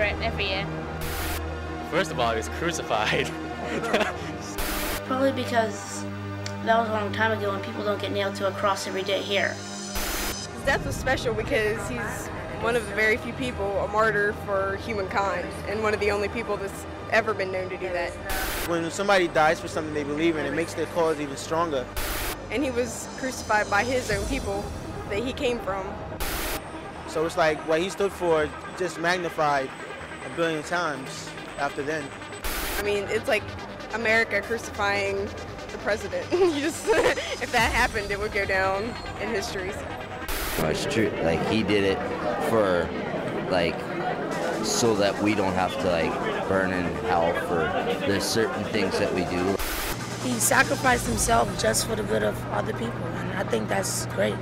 for it every year. First of all, he was crucified. Probably because that was a long time ago and people don't get nailed to a cross every day here. His death was special because he's one of the very few people, a martyr for humankind, and one of the only people that's ever been known to do that. When somebody dies for something they believe in, it makes their cause even stronger. And he was crucified by his own people that he came from. So it's like what he stood for just magnified a billion times after then. I mean, it's like America crucifying the president. If that happened, it would go down in history. Well, it's true. Like, he did it for, like, so that we don't have to, like, burn in hell for the certain things that we do. He sacrificed himself just for the good of other people, and I think that's great.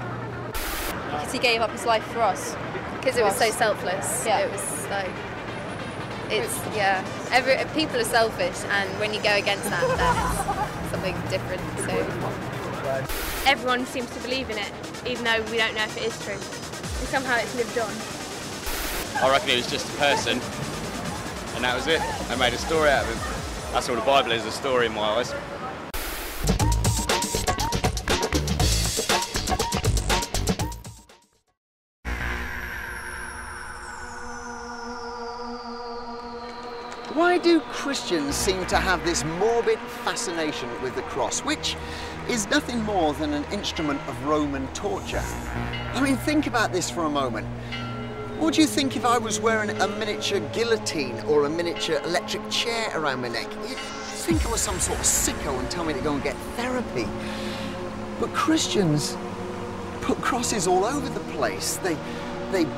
Because he gave up his life for us. Because it was so selfless. Yeah. It was like, people are selfish, and when you go against that, then it's something different. So Everyone seems to believe in it, even though we don't know if it is true. And somehow it's lived on. I reckon he was just a person, and that was it. They made a story out of him. That's all the Bible is, a story in my eyes. Why do Christians seem to have this morbid fascination with the cross, which is nothing more than an instrument of Roman torture? I mean, think about this for a moment. What would you think if I was wearing a miniature guillotine or a miniature electric chair around my neck? You'd think I was some sort of sicko and tell me to go and get therapy. But Christians put crosses all over the place. They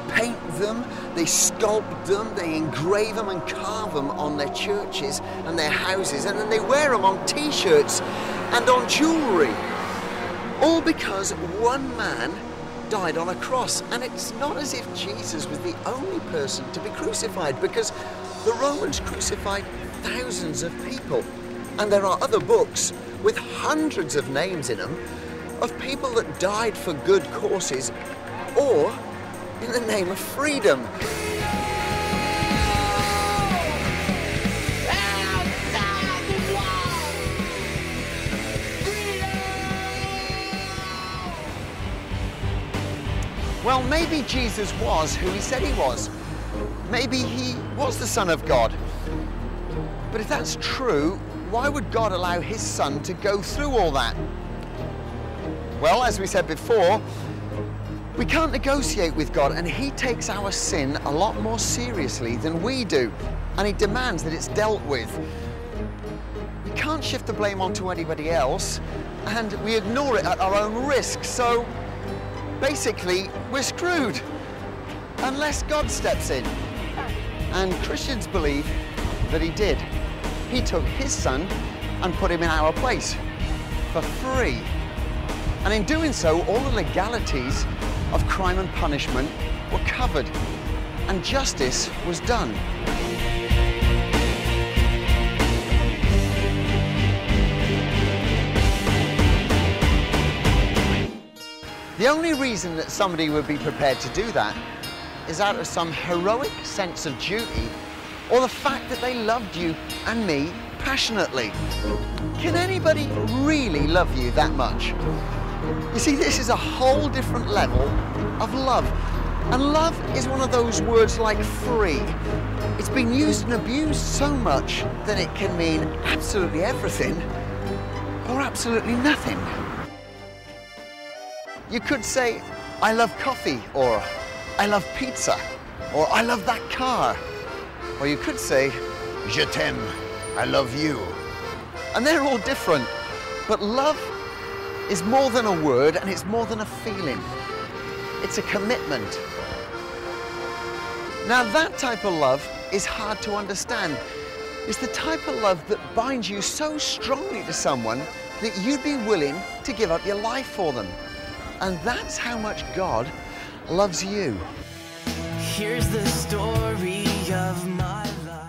paint them, they sculpt them, they engrave them and carve them on their churches and their houses, and then they wear them on t-shirts and on jewellery. All because one man died on a cross. And it's not as if Jesus was the only person to be crucified, because the Romans crucified thousands of people. And there are other books with hundreds of names in them of people that died for good causes or in the name of freedom. Well, maybe Jesus was who he said he was. Maybe he was the Son of God. But if that's true, why would God allow his Son to go through all that? Well, as we said before, we can't negotiate with God, and he takes our sin a lot more seriously than we do, and he demands that it's dealt with. We can't shift the blame onto anybody else, and we ignore it at our own risk. So basically, we're screwed unless God steps in. And Christians believe that he did. He took his Son and put him in our place for free. And in doing so, all the legalities of crime and punishment were covered, and justice was done. The only reason that somebody would be prepared to do that is out of some heroic sense of duty, or the fact that they loved you and me passionately. Can anybody really love you that much? You see, this is a whole different level of love. And love is one of those words like free. It's been used and abused so much that it can mean absolutely everything or absolutely nothing. You could say, I love coffee, or I love pizza, or I love that car. Or you could say, je t'aime, I love you. And they're all different, but love is more than a word, and it's more than a feeling. It's a commitment. Now, that type of love is hard to understand. It's the type of love that binds you so strongly to someone that you'd be willing to give up your life for them. And that's how much God loves you. Here's the story of my life.